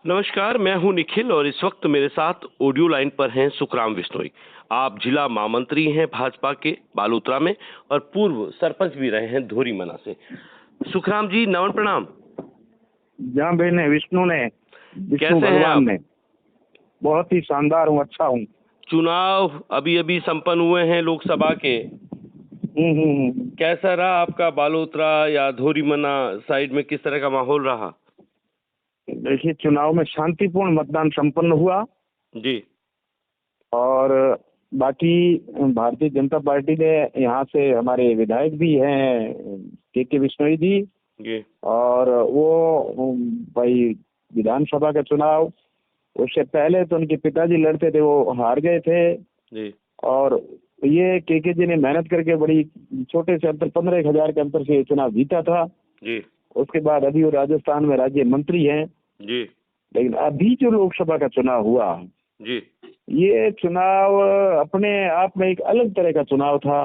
नमस्कार, मैं हूं निखिल और इस वक्त मेरे साथ ऑडियो लाइन पर हैं सुखराम बिश्नोई। आप जिला महामंत्री हैं भाजपा के बालोतरा में और पूर्व सरपंच भी रहे हैं धोरीमना से। सुखराम जी, नमन प्रणाम। जहाँ बहने विष्णु ने, विष्णु कैसे हैं आप? भगवान ने। बहुत ही शानदार हूँ, अच्छा हूँ। चुनाव अभी अभी संपन्न हुए हैं लोकसभा के। कैसा रहा आपका बालोतरा या धोरीमना साइड में, किस तरह का माहौल रहा? देखिए, चुनाव में शांतिपूर्ण मतदान संपन्न हुआ जी और बाकी भारतीय जनता पार्टी ने यहाँ से हमारे विधायक भी हैं के बिश्नोई जी, जी और वो भाई विधानसभा का चुनाव उससे पहले तो उनके पिताजी लड़ते थे, वो हार गए थे। जी और ये के जी ने मेहनत करके बड़ी छोटे से अंतर 15,000 के अंतर से चुनाव जीता था। जी उसके बाद अभी वो राजस्थान में राज्य मंत्री हैं। जी लेकिन अभी जो लोकसभा का चुनाव हुआ, जी ये चुनाव अपने आप में एक अलग तरह का चुनाव था।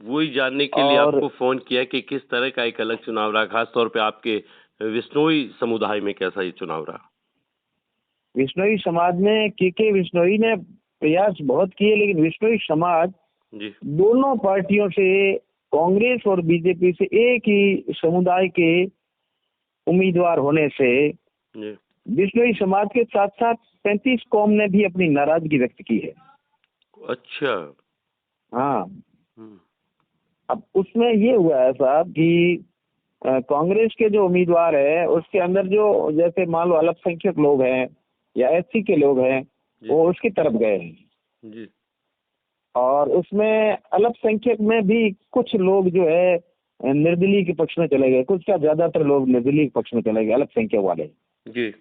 वही जानने के लिए और आपको फोन किया कि किस तरह का एक अलग चुनाव रहा, खास तौर पे आपके विश्नोई समुदाय में कैसा ये चुनाव रहा? विश्नोई समाज में के बिश्नोई ने प्रयास बहुत किए, लेकिन विश्नोई समाज जी दोनों पार्टियों से, कांग्रेस और बीजेपी से, एक ही समुदाय के उम्मीदवार होने से जी बिश्नोई समाज के साथ साथ 35 कौम ने भी अपनी नाराजगी व्यक्त की है। अच्छा। हाँ, हम्म, अब उसमें ये हुआ है साहब कि कांग्रेस के जो उम्मीदवार है उसके अंदर जो, जैसे मान लो अल्पसंख्यक लोग हैं या एससी के लोग हैं, जी वो उसकी तरफ गए हैं। जी और उसमें अल्पसंख्यक में भी कुछ लोग जो है निर्दलीय के पक्ष में चले गए, कुछ क्या ज्यादातर लोग निर्दलीय के पक्ष में चले गए, अल्पसंख्यक वाले। जी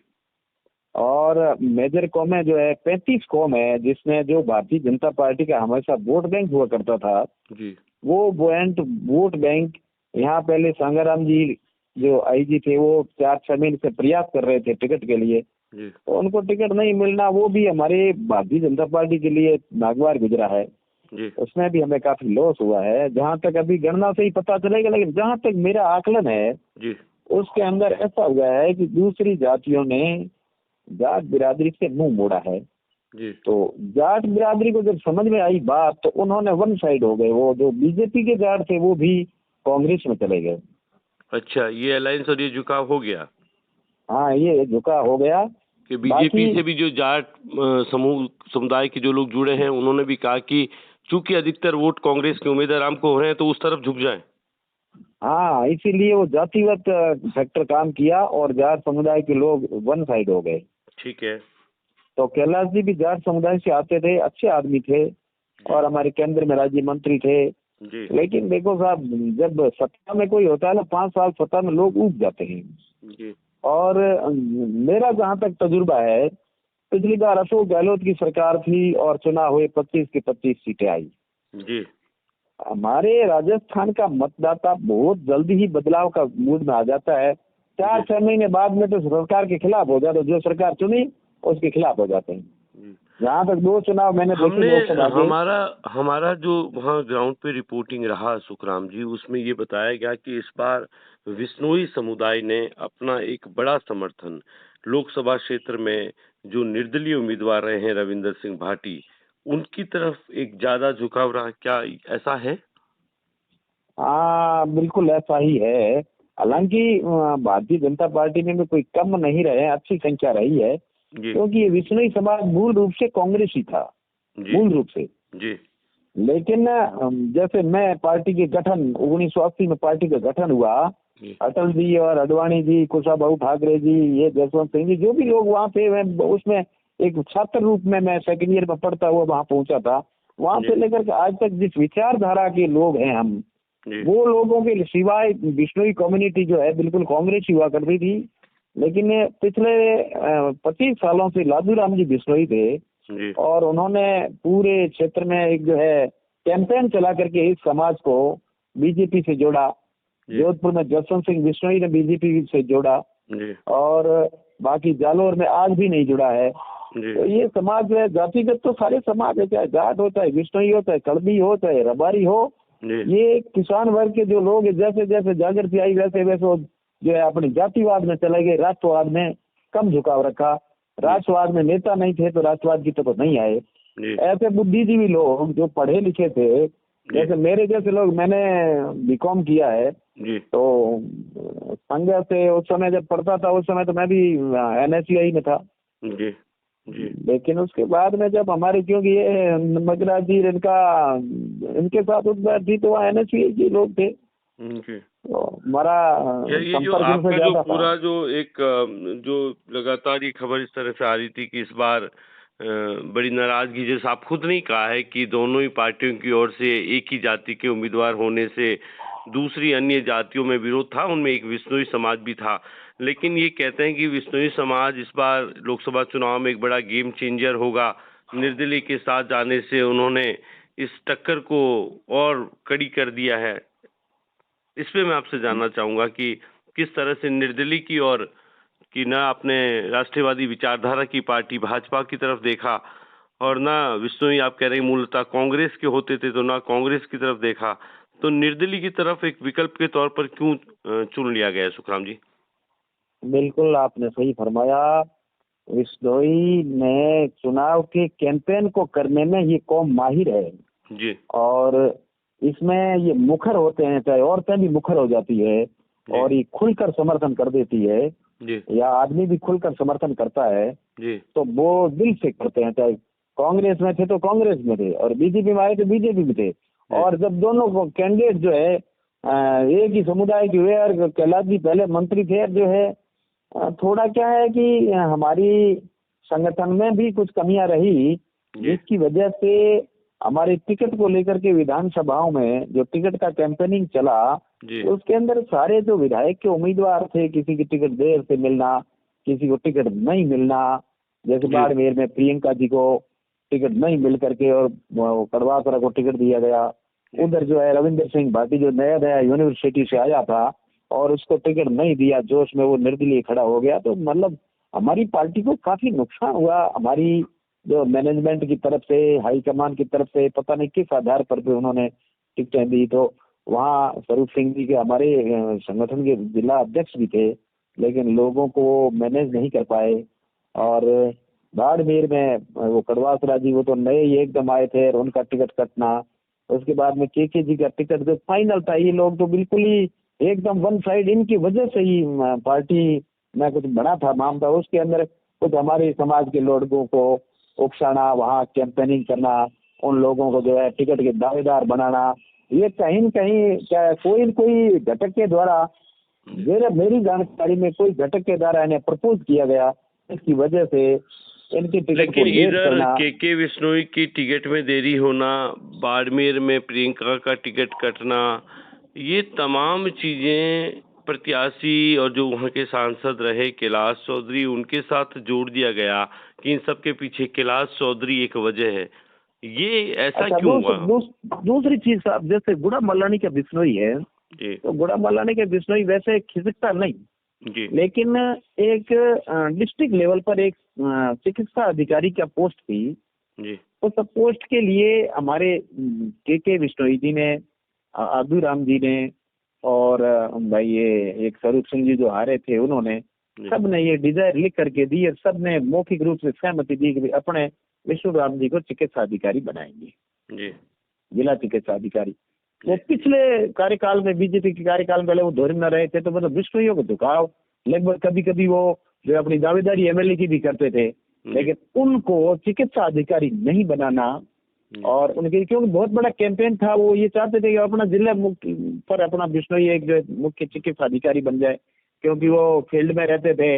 और मेजर कौमें जो है 35 कौम है, जिसमें जो भारतीय जनता पार्टी का हमेशा वोट बैंक हुआ करता था, जी वो वोट बैंक यहाँ पहले सांगाराम जी जो आईजी थे, वो 4-6 महीने से प्रयास कर रहे थे टिकट के लिए, जी तो उनको टिकट नहीं मिलना, वो भी हमारे भारतीय जनता पार्टी के लिए नागवार गुजरा है। जी उसमें भी हमें काफी लॉस हुआ है, जहाँ तक अभी गणना से ही पता चलेगा। लेकिन जहाँ तक मेरा आकलन है, जी उसके अंदर ऐसा हुआ है कि दूसरी जातियों ने जाट बिरादरी से मुंह मोड़ा है। जी तो जाट बिरादरी को जब समझ में आई बात, तो उन्होंने वन साइड हो गए। वो जो बीजेपी के जाट थे वो भी कांग्रेस में चले गए। अच्छा, ये अलायंस और ये झुकाव हो गया हाँ, ये झुका हो गया। कि बीजेपी बाकी से भी जो जाट समुदाय के जो लोग जुड़े हैं, उन्होंने भी कहा कि चूंकि अधिकतर वोट कांग्रेस के उम्मीदवार हमको हो रहे हैं तो उस तरफ झुक जाएं। हाँ, इसीलिए वो जातिगत फैक्टर काम किया और जाट समुदाय के लोग वन साइड हो गए। ठीक है। तो कैलाश जी भी जाट समुदाय से आते थे, अच्छे आदमी थे और हमारे केंद्र में राज्य मंत्री थे। जी लेकिन देखो साहब, जब सत्ता में कोई होता है ना, 5 साल सत्ता में लोग ऊब जाते हैं। जी और मेरा जहाँ तक तजुर्बा है, पिछली बार अशोक गहलोत की सरकार थी और चुनाव हुए, 25 की 25 सीटें आई। जी हमारे राजस्थान का मतदाता बहुत जल्दी ही बदलाव का मूड में आ जाता है। 4-6 महीने बाद में तो सरकार के खिलाफ हो जाते, जो सरकार चुनी उसके खिलाफ हो जाते हैं। जी। जहाँ तक 2 चुनाव मैंने देखे हमने लोकसभा के। हमारा हमारा जो वहाँ ग्राउंड पे रिपोर्टिंग रहा सुखराम जी, उसमें ये बताया गया कि इस बार विश्नोई समुदाय ने अपना एक बड़ा समर्थन लोकसभा क्षेत्र में जो निर्दलीय उम्मीदवार रहे हैं रविंदर सिंह भाटी, उनकी तरफ एक ज्यादा झुकाव रहा। क्या ऐसा है? हाँ, बिल्कुल ऐसा ही है। हालांकि भारतीय जनता पार्टी में भी कोई कम नहीं रहे, अच्छी संख्या रही है, जी क्योंकि ये विश्नोई समाज मूल रूप से कांग्रेस ही था, जी मूल रूप से। जी लेकिन जैसे मैं पार्टी के गठन 1980 में पार्टी का गठन हुआ, जी अटल जी और अडवाणी जी, कुशाभाऊ ठाकरे जी, ये जसवंत सिंह जी, जो भी लोग वहाँ पे, मैं उसमें एक छात्र रूप में, मैं सेकंड ईयर में पढ़ता हुआ वहाँ पहुंचा था। वहाँ जी से लेकर के आज तक जिस विचारधारा के लोग हैं हम, जी वो लोगों के सिवाय बिश्नोई कम्युनिटी जो है बिल्कुल कांग्रेस ही हुआ करती थी। लेकिन पिछले 25 सालों से लादूराम जी बिश्नोई थे जी और उन्होंने पूरे क्षेत्र में एक जो है कैंपेन चला करके इस समाज को बीजेपी से जोड़ा। जी जोधपुर में जसवंत सिंह बिश्नोई ने बीजेपी से जोड़ा जी और बाकी जालोर में आज भी नहीं जुड़ा है। जी तो ये समाज जो है जातिगत तो सारे समाज है, चाहे जाट हो, चाहे बिश्नोई हो, चाहे कड़बी हो, चाहे रबारी हो। जी ये किसान वर्ग के जो लोग हैं, जैसे जैसे जागृति आई वैसे वैसे वो जो है अपने जातिवाद में चले गए, राष्ट्रवाद में। कम झुकाव रखा। राष्ट्रवाद में नेता नहीं थे तो राष्ट्रवाद की तरफ नहीं आए। जी ऐसे बुद्धिजीवी लोग जो पढ़े लिखे थे, जैसे मेरे जैसे लोग, मैंने बीकॉम किया है, जी तो संघ से उस समय जब पढ़ता था, उस समय तो मैं भी NSCI में था। जी जी लेकिन उसके बाद में जब हमारे, क्योंकि ये मगरा जी इनके साथ उस बार थी, तो वहाँ NSCI के लोग थे, जी। तो हमारा ये जो संपर्क इनसे आपका जो ज्यादा था। पूरा जो एक जो लगातार ये खबर इस तरह से आ रही थी कि इस बार बड़ी नाराजगी, जैसे आप खुद ने कहा है कि दोनों ही पार्टियों की ओर से एक ही जाति के उम्मीदवार होने से दूसरी अन्य जातियों में विरोध था, उनमें एक विश्नोई समाज भी था। लेकिन ये कहते हैं कि विश्नोई समाज इस बार लोकसभा चुनाव में एक बड़ा गेम चेंजर होगा। निर्दलीय के साथ जाने से उन्होंने इस टक्कर को और कड़ी कर दिया है। इस पे मैं आपसे जानना चाहूंगा कि किस तरह से निर्दलीय की और कि ना आपने राष्ट्रवादी विचारधारा की पार्टी भाजपा की तरफ देखा, और ना विश्नोई आप कह रहे हैं मूलतः कांग्रेस के होते थे, तो ना कांग्रेस की तरफ देखा, तो निर्दलीय की तरफ एक विकल्प के तौर पर क्यों चुन लिया गया है सुखराम जी? बिल्कुल आपने सही फरमाया। विश्नोई ने चुनाव के कैंपेन को करने में ये कौम माहिर है, जी और इसमें ये मुखर होते हैं, चाहे औरतें भी मुखर हो जाती है, जी और ये खुलकर समर्थन कर देती है, जी या आदमी भी खुलकर समर्थन करता है, जी तो वो दिल से करते हैं। चाहे कांग्रेस में थे तो कांग्रेस में थे, और बीजेपी में आए तो बीजेपी में थे। और जब दोनों को कैंडिडेट जो है एक ही समुदाय के हुए, और कैलाश जी पहले मंत्री थे, अब जो है थोड़ा क्या है कि हमारी संगठन में भी कुछ कमियां रही, जिसकी वजह से हमारे टिकट को लेकर के विधानसभाओं में जो टिकट का कैंपेनिंग चला, जी उसके अंदर सारे जो विधायक के उम्मीदवार थे, किसी की टिकट देर से मिलना, किसी को टिकट नहीं मिलना, जैसे जी बाड़मेर में प्रियंका जी को टिकट नहीं मिल करके और कड़वासरा को टिकट दिया गया। उधर जो है रविंदर सिंह भाटी जो नया नया यूनिवर्सिटी से आया था, और उसको टिकट नहीं दिया, जोश में वो निर्दलीय खड़ा हो गया। तो मतलब हमारी पार्टी को काफी नुकसान हुआ। हमारी जो मैनेजमेंट की तरफ से, हाईकमान की तरफ से, पता नहीं किस आधार पर भी उन्होंने टिकटें दी। तो वहाँ स्वरूप सिंह जी के, हमारे संगठन के जिला अध्यक्ष भी थे, लेकिन लोगों को वो मैनेज नहीं कर पाए। और बाड़मेर में वो कड़वासरा जी, वो तो नए ही एकदम आए थे, और उनका टिकट कटना। उसके बाद में के जी का टिकट जो फाइनल था, ये लोग तो बिल्कुल ही एकदम वन साइड, इनकी वजह से ही पार्टी में कुछ बना था मामला, उसके अंदर कुछ हमारे समाज के लोगों को उकसाना, वहाँ कैंपेनिंग करना, उन लोगों को जो है टिकट के दावेदार बनाना, ये कहीं न कहीं क्या कोई न कोई घटक के द्वारा, मेरी जानकारी में कोई घटक के द्वारा इन्हें प्रपोज किया गया, इसकी वजह से इनकी टिकट को लेकिन लेट इधर करना। के विश्नोई की टिकट में देरी होना, बाड़मेर में प्रियंका का टिकट कटना, ये तमाम चीजें प्रत्याशी और जो वहाँ के सांसद रहे कैलाश चौधरी, उनके साथ जोड़ दिया गया कि इन सब के पीछे कैलाश चौधरी एक वजह है। ये ऐसा अच्छा, क्यों हुआ? दूसरी चीज साहब, जैसे गुड़ा मल्लानी का बिश्नोई है, जी तो गुड़ा मल्लानी के बिश्नोई वैसे खिसकता नहीं, जी लेकिन एक डिस्ट्रिक्ट लेवल पर एक चिकित्सा अधिकारी का पोस्ट थी। जी उस पोस्ट के लिए हमारे के बिश्नोई जी ने, अब्दुल राम जी ने, और भाई ये एक स्वरूप सिंह जी जो हारे थे, उन्होंने जी सब ने ये डिजायर लिख करके दी, और सब ने मौखिक रूप से सहमति दी कि अपने विष्णु राम जी को चिकित्सा अधिकारी बनाएंगे, जी जिला चिकित्सा अधिकारी। वो पिछले कार्यकाल में, बीजेपी के कार्यकाल में पहले वो धोरी में रहे थे, तो मतलब विष्णुइयों को झुकाव लगभग कभी कभी वो जो अपनी दावेदारी एमएलए की भी करते थे, लेकिन उनको चिकित्सा अधिकारी नहीं बनाना। और उनके क्योंकि बहुत बड़ा कैंपेन था, वो ये चाहते थे कि अपना जिला मुख्य पर अपना विष्णुई एक जो मुख्य चिकित्सा अधिकारी बन जाए, क्योंकि वो फील्ड में रहते थे,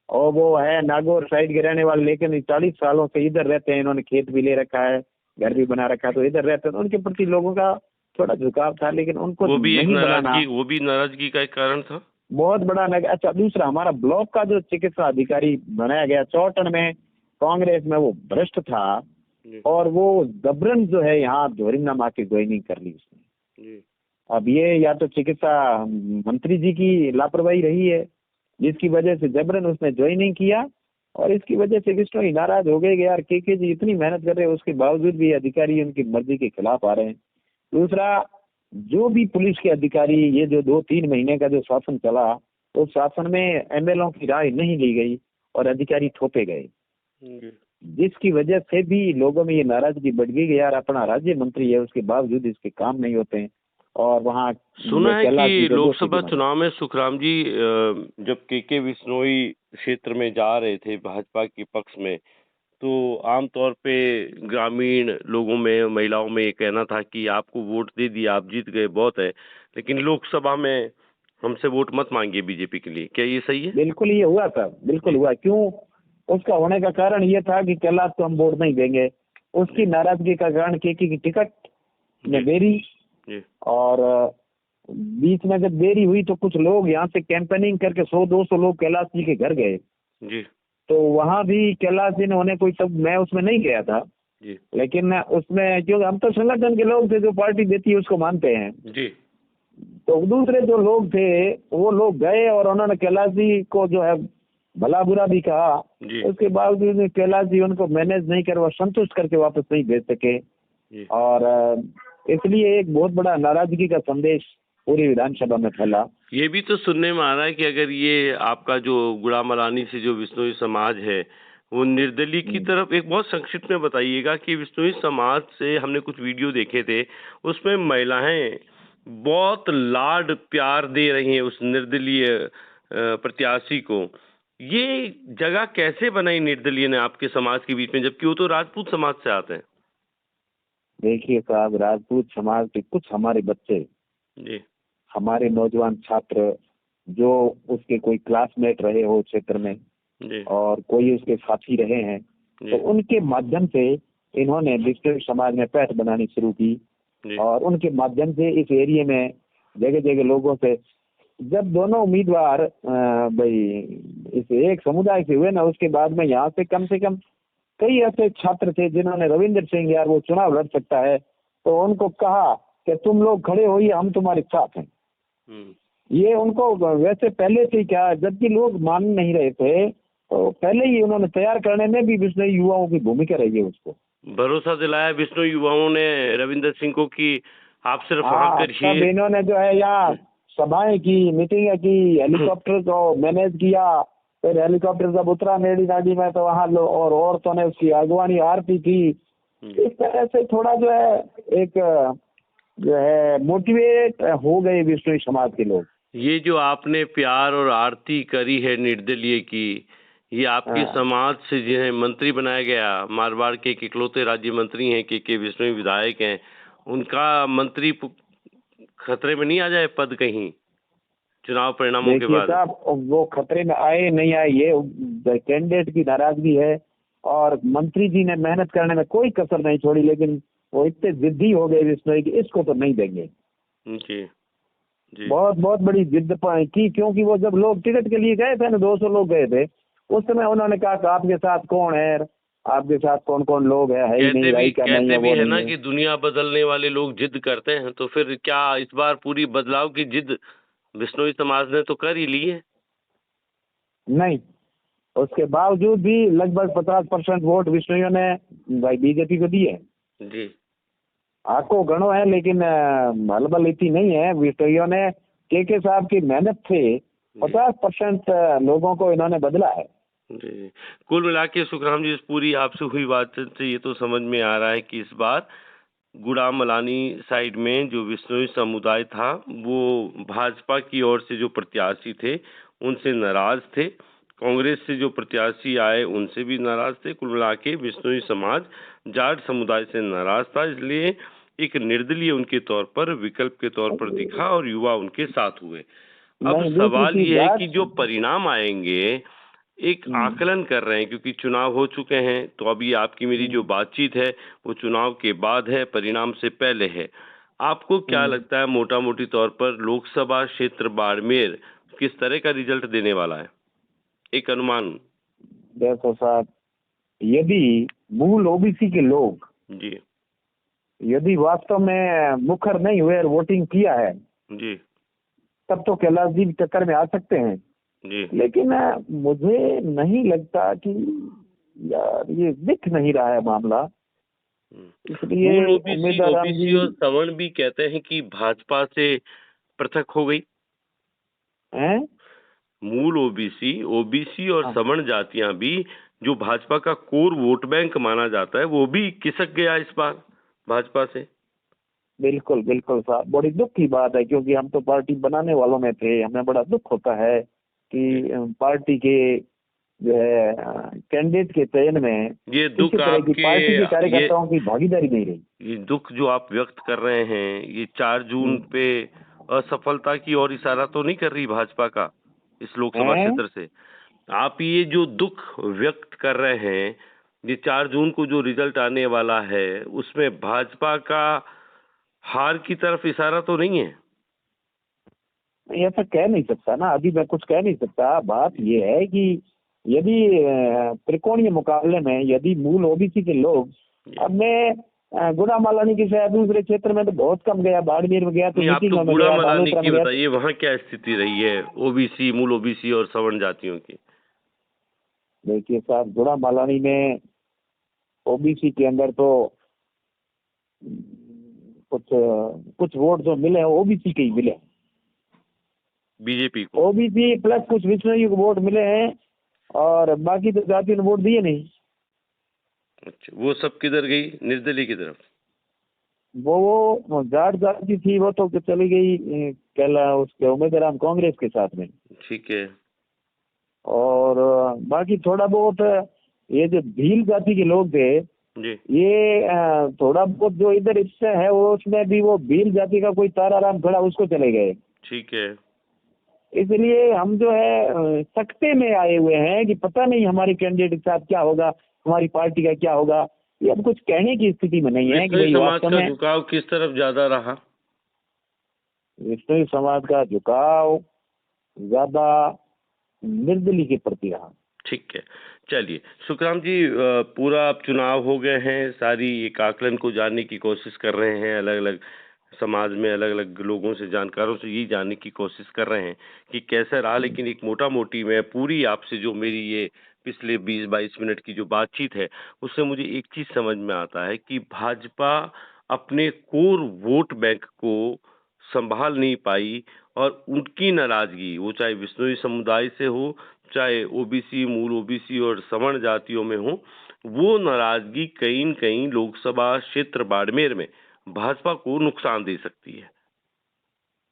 और वो है नागौर साइड के रहने वाले, लेकिन 40 सालों से इधर रहते हैं, इन्होंने खेत भी ले रखा है, घर भी बना रखा है, तो इधर रहते हैं, उनके प्रति लोगों का थोड़ा झुकाव था, लेकिन उनको वो भी एक नहीं बनाना। नाराजगी, वो भी नाराजगी का एक कारण था। बहुत बड़ा अच्छा, दूसरा हमारा ब्लॉक का जो चिकित्सा अधिकारी बनाया गया चौटन में, कांग्रेस में वो भ्रष्ट था, और वो जबरन जो है यहाँ जोरिंगनाम आके ज्वाइनिंग कर ली उसने। अब ये या तो चिकित्सा मंत्री जी की लापरवाही रही है, जिसकी वजह से जबरन उसने ज्वाइनिंग किया, और इसकी वजह से विष्णु नाराज हो गए कि यार के जी इतनी मेहनत कर रहे हैं, उसके बावजूद भी अधिकारी उनकी मर्जी के खिलाफ आ रहे हैं। दूसरा, जो भी पुलिस के अधिकारी, ये जो 2-3 महीने का जो शासन चला, उस शासन में एमएलओ की राय नहीं ली गई, और अधिकारी थोपे गए, जी। जिसकी वजह से भी लोगों में ये नाराजगी बढ़ गई कि यार अपना राज्य मंत्री है, उसके बावजूद इसके काम नहीं होते हैं। और वहाँ सुना है कैलाश जी कि को दोषी लोकसभा बना दिया। चुनाव में सुखराम जी जब के बिश्नोई क्षेत्र में जा रहे थे भाजपा के पक्ष में, तो आमतौर पे ग्रामीण लोगों में, महिलाओं में ये कहना था कि आपको वोट दे दिया, आप जीत गए, बहुत है, लेकिन लोकसभा में हमसे वोट मत मांगिए बीजेपी के लिए। क्या ये सही है? बिल्कुल ये हुआ था, बिल्कुल जी, हुआ। क्यों? उसका होने का कारण ये था कि कैलाश को हम वोट नहीं देंगे। उसकी जी, नाराजगी का कारण केकी की टिकट जी, में देरी, जी, और बीच में जब देरी हुई तो कुछ लोग यहाँ से कैंपेनिंग करके 100-200 लोग कैलाश जी के घर गए। जी, तो वहां भी कैलाश जी ने उन्हें कोई, तब मैं उसमें नहीं गया था, जी, लेकिन उसमें क्योंकि हम तो संगठन के लोग थे, जो पार्टी देती है उसको मानते हैं। जी, तो दूसरे जो लोग थे वो लोग गए और उन्होंने कैलाश जी को जो है भला बुरा भी कहा। जी, उसके बावजूद भी कैलाश जी उनको मैनेज नहीं कर, वो संतुष्ट करके वापस नहीं भेज सके। जी। और इसलिए एक बहुत बड़ा नाराजगी का संदेश पूरी विधानसभा में फैला। ये भी तो सुनने में आ रहा है कि अगर ये आपका जो गुड़ामलानी से जो बिश्नोई समाज है, वो निर्दलीय की हम्म। तरफ, एक बहुत संक्षिप्त में बताइएगा कि बिश्नोई समाज से हमने कुछ वीडियो देखे थे, उसमें महिलाएं बहुत लाड प्यार दे रही हैं उस निर्दलीय प्रत्याशी को। ये जगह कैसे बनाई निर्दलीय ने आपके समाज के बीच में, जबकि वो तो राजपूत समाज से आते हैं? देखिए साहब, राजपूत समाज के कुछ हमारे बच्चे, जी, हमारे नौजवान छात्र, जो उसके कोई क्लासमेट रहे हो क्षेत्र में जी, और कोई उसके साथी रहे हैं, तो जी, उनके माध्यम से इन्होंने विश्व समाज में पैठ बनानी शुरू की। जी, और उनके माध्यम से इस एरिया में जगह जगह लोगों से, जब दोनों उम्मीदवार भाई इस एक समुदाय से हुए ना, उसके बाद में यहाँ से कम कई ऐसे छात्र थे जिन्होंने रविंद्र सिंह, यार वो चुनाव लड़ सकता है, तो उनको कहा कि तुम लोग खड़े होइए, हम तुम्हारे साथ हैं। हम्म। ये उनको वैसे पहले से क्या, जबकि लोग मान नहीं रहे थे, तो पहले ही उन्होंने तैयार करने में भी विश्व युवाओं की भूमिका रही है उसको। भरोसा दिलाया बिश्नोई युवाओं ने रविंदर सिंह को कि आप सिर्फ वहां हाँ, तब करिए। इन्होंने जो है यहाँ सभाएं की, मीटिंगें की, हेलीकॉप्टर को मैनेज किया। फिर हेलीकॉप्टर जब उतरा मेरी नाडी में, तो वहाँ लोग और औरतों ने उसकी अगवानी, आरती की। इस तरह से थोड़ा जो है एक जो है मोटिवेट हो गए विश्व समाज के लोग। ये जो आपने प्यार और आरती करी है निर्दलीय की, ये आपके हाँ। समाज से जिन्हें मंत्री बनाया गया, मारवाड़ के एक इकलौते राज्य मंत्री हैं, के बिश्नोई विधायक हैं, उनका मंत्री खतरे में नहीं आ जाए पद कहीं चुनाव परिणामों के देखिए बाद? साहब, वो खतरे में आए नहीं आए ये कैंडिडेट की नाराजगी है। और मंत्री जी ने मेहनत करने में कोई कसर नहीं छोड़ी, लेकिन वो इतने जिद्दी हो गए विश्नोई की, इसको तो नहीं देंगे। जी, जी, बहुत बहुत बड़ी जिद की, क्योंकि वो जब लोग टिकट के लिए गए थे ना, 200 लोग गए थे, उस समय उन्होंने कहा कि आपके साथ कौन है, आपके साथ कौन कौन लोग है ही नहीं, राई का नहीं है, कहते भी वो है नहीं ना है। कि दुनिया बदलने वाले लोग जिद करते हैं, तो फिर क्या इस बार पूरी बदलाव की जिद बिश्नोई समाज ने तो कर ही ली है? नहीं, उसके बावजूद भी लगभग 50% वोट विश्नोइयों ने भाई बीजेपी को दिए। जी, आको गणो है, लेकिन हलबल इतनी नहीं है विश्नोइयों ने। के साहब की मेहनत से जी, 50% लोगों को इन्होंने बदला है। जी। कुल मिला के सुखराम जी, इस पूरी आपसे हुई बातचीत से ये तो समझ में आ रहा है कि इस बार गुड़ामलानी साइड में जो बिश्नोई समुदाय था, वो भाजपा की ओर से जो प्रत्याशी थे, उनसे नाराज थे। कांग्रेस से जो प्रत्याशी आए, उनसे भी नाराज थे। कुल मिला के बिश्नोई समाज जाट समुदाय से नाराज था, इसलिए एक निर्दलीय उनके तौर पर, विकल्प के तौर पर दिखा और युवा उनके साथ हुए। अब नहीं, दूसरी सवाल चीज ये है जाट। कि जो परिणाम आएंगे, एक हम्म, आकलन कर रहे हैं क्योंकि चुनाव हो चुके हैं, तो अभी आपकी मेरी जो हम्म, बातचीत है वो चुनाव के बाद है, परिणाम से पहले है। आपको क्या हम्म। लगता है मोटा-मोटी तौर पर लोकसभा क्षेत्र बाड़मेर किस तरह का रिजल्ट देने वाला है? एक अनुमान? देखो साहब, यदि मूल ओबीसी के लोग जी, यदि वास्तव में मुखर नहीं हुए और वोटिंग किया है, जी, तब तो कैलाश जी भी टक्कर में आ सकते हैं। जी। लेकिन मुझे नहीं लगता कि, यार ये दिख नहीं रहा है मामला। हुँ। मूल इसलिए ओबीसी उम्मीदवार राम ओबीसी जी और सवर्ण भी कहते हैं कि भाजपा से पृथक हो गई। हैं। मूल ओबीसी, ओबीसी और हाँ, सवर्ण जातियां भी, जो भाजपा का कोर वोट बैंक माना जाता है, वो भी खिसक गया इस बार भाजपा से। बिल्कुल बिल्कुल साहब, बड़ी दुख की बात है, क्योंकि हम तो पार्टी बनाने वालों में थे। हमें बड़ा दुख होता है जी, कि पार्टी के जो है कैंडिडेट के चयन में ये किसी दुख तरह की आपके, पार्टी के ये कार्यकर्ताओं की भागीदारी नहीं रही। ये दुख जो आप व्यक्त कर रहे हैं, ये 4 जून हम्म। पे असफलता की ओर इशारा तो नहीं कर रही भाजपा का इस लोकसभा हैं? क्षेत्र से? आप ये जो दुख व्यक्त कर रहे हैं, ये 4 जून को जो रिजल्ट आने वाला है, उसमें भाजपा का हार की तरफ इशारा तो नहीं है? नहीं, ऐसा कह नहीं सकता ना, अभी मैं कुछ कह नहीं सकता। बात यह है कि यदि त्रिकोणीय मुकाबले में यदि मूल ओबीसी के लोग, अब मैं गुड़ामालानी की शायद दूसरे क्षेत्र में तो बहुत कम गया, बाड़मेर में गया तो नहीं, आप तो मीटिंगों में बूढ़ा गया, मलानी बालोतरा की में गया। बताइए, वहाँ क्या स्थिति रही है ओबीसी, मूल ओबीसी और सवर्ण जातियों की? देखिए साहब, गुड़ामालानी में ओबीसी के अंदर तो कुछ कुछ वोट जो मिले हैं ओबीसी के ही मिले हैं। बीजेपी को? ओबीसी प्लस कुछ विष्णु को वोट मिले हैं, और बाकी तो जातियों ने वोट दिए नहीं। अच्छा, वो सब किधर गई? निर्दलीय की तरफ? वो जाट जाति थी, वो तो चली गई कहला उसके उम्मीदवार कांग्रेस के साथ में। ठीक है। और बाकी थोड़ा बहुत ये जो भील जाति के लोग थे, जी, ये थोड़ा बहुत जो इधर इससे है, वो उसमें भी वो भील जाति का कोई ताराराम खड़ा, उसको चले गए। ठीक है। इसलिए हम जो है सकते में आए हुए हैं कि पता नहीं हमारे कैंडिडेट के साथ क्या होगा, हमारी पार्टी का क्या होगा। ये अब कुछ कहने की स्थिति में नहीं है कि विश्नोई भाई समाज वास्तव का में झुकाव किस तरफ ज्यादा रहा? विष्णु समाज का झुकाव ज्यादा निर्दलीय के प्रति रहा। ठीक है। चलिए सुखराम जी, पूरा अब चुनाव हो गए हैं, सारी एक आकलन को जानने की कोशिश कर रहे हैं, अलग अलग समाज में अलग अलग लोगों से, जानकारों से यही जानने की कोशिश कर रहे हैं कि कैसा रहा। लेकिन एक मोटा मोटी मैं पूरी आपसे जो मेरी ये पिछले 20-22 मिनट की जो बातचीत है, उससे मुझे एक चीज समझ में आता है कि भाजपा अपने कोर वोट बैंक को संभाल नहीं पाई, और उनकी नाराजगी, वो चाहे विश्नोई समुदाय से हो, चाहे ओबीसी, मूल ओबीसी और सवर्ण जातियों में हो, वो नाराजगी कहीं न कहीं लोकसभा क्षेत्र बाड़मेर में भाजपा को नुकसान दे सकती है।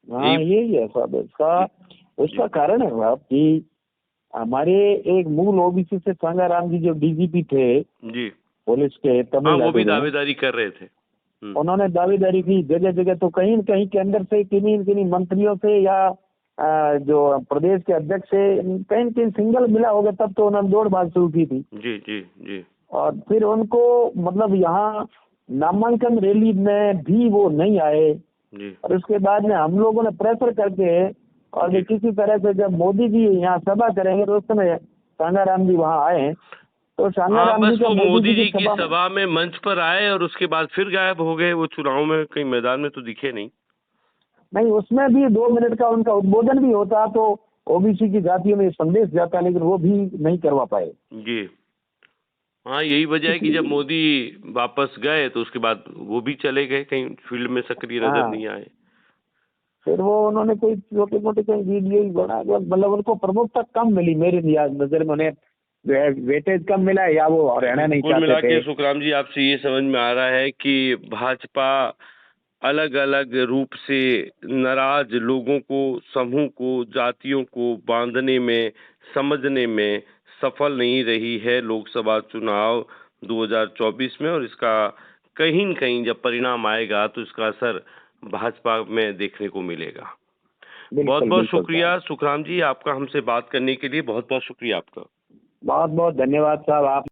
हाँ, यही यही है साहब इसका। जी, उसका कारण है साहब कि हमारे एक मूल ओबीसी से सांगाराम जी जो डीजीपी थे जी। पुलिस के हाँ, वो तमिलनाडु भी में, दावेदारी कर रहे थे। उन्होंने दावेदारी की जगह जगह, तो कहीं न कहीं के अंदर से किन्हीं न किन्हीं मंत्रियों से या जो प्रदेश के अध्यक्ष से कहीं न कहीं सिंगल मिला होगा, तब तो उन्होंने दौड़ भाग शुरू की थी। जी, जी, जी, और फिर उनको मतलब यहाँ नामांकन रैली में भी वो नहीं आए, जी, और उसके बाद में हम लोगों ने प्रेशर करके, और जी। किसी तरह से जब मोदी जी यहाँ सभा करेंगे तो उस समय सांगाराम जी वहाँ आए, तो हाँ, सांगाराम जी बस का वो मोदी मोदी जी जी की की सभा में, सभा में मंच पर आए और उसके बाद फिर गायब हो गए। वो चुनाव में कहीं मैदान में तो दिखे नहीं। नहीं उसमें भी 2 मिनट का उनका उद्बोधन भी होता तो ओबीसी की जातियों में संदेश जाता, लेकिन वो भी नहीं करवा पाए। जी। हाँ, यही वजह है कि जब इसलिए मोदी वापस गए तो उसके बाद वो भी चले गए, कहीं फील्ड में सक्रिय नजर हाँ, नहीं आए। फिर वो उन्होंने कोई छोटे मोटे कहीं वीडियो ही बना, मतलब उनको प्रमुखता कम मिली मेरी नजर में। उन्हें जो है वेटेज कम मिला, या वो हरियाणा नहीं कुल चाहते मिला थे। के सुखराम जी, आपसे ये समझ में आ रहा है कि भाजपा अलग अलग रूप से नाराज लोगों को, समूह को, जातियों को बांधने में, समझने में सफल नहीं रही है लोकसभा चुनाव 2024 में। और इसका कहीं न कहीं जब परिणाम आएगा तो इसका असर भाजपा में देखने को मिलेगा। बहुत बिल्कुल बहुत बिल्कुल साहब, शुक्रिया सुखराम जी, आपका हमसे बात करने के लिए बहुत बहुत शुक्रिया आपका। बहुत बहुत धन्यवाद साहब। आप